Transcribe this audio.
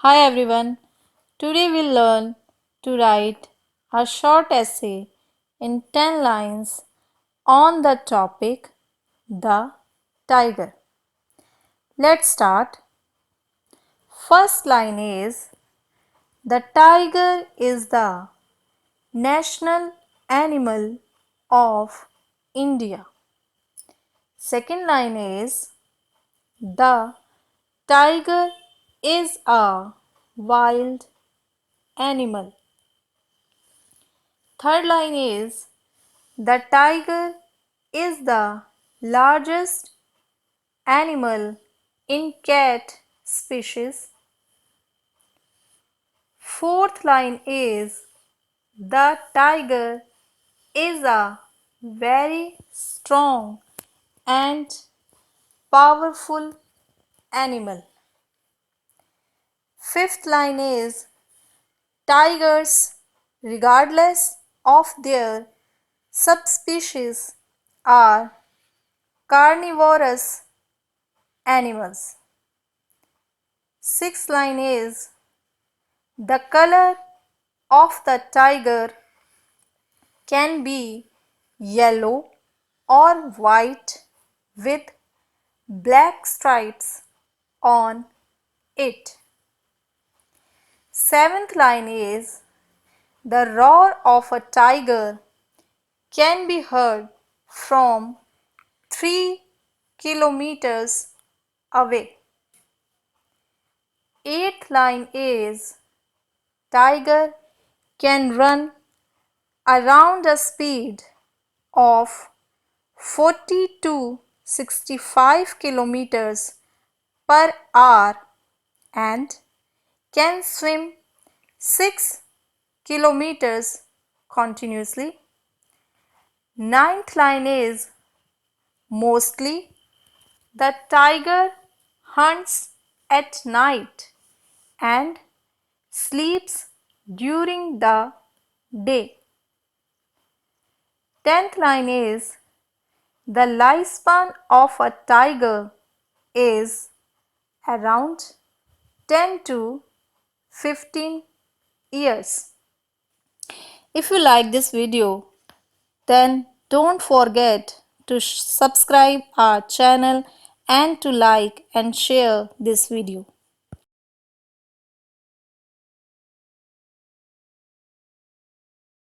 Hi everyone. Today we'll learn to write a short essay in 10 lines on the topic the tiger. Let's start. First line is the tiger is the national animal of India. Second line is the tiger is a wild animal. Third line is the tiger is the largest animal in cat species. Fourth line is the tiger is a very strong and powerful animal. Fifth line is tigers, regardless of their subspecies, are carnivorous animals. Sixth line is the color of the tiger can be yellow or white with black stripes on it. Seventh line is the roar of a tiger can be heard from 3 kilometers away. Eighth line is tiger can run around a speed of 40 to 65 kilometers per hour and can swim 6 kilometers continuously. Ninth line is mostly the tiger hunts at night and sleeps during the day. 10th line is the lifespan of a tiger is around 10 to 15 years. If you like this video, then don't forget to subscribe our channel and to like and share this video.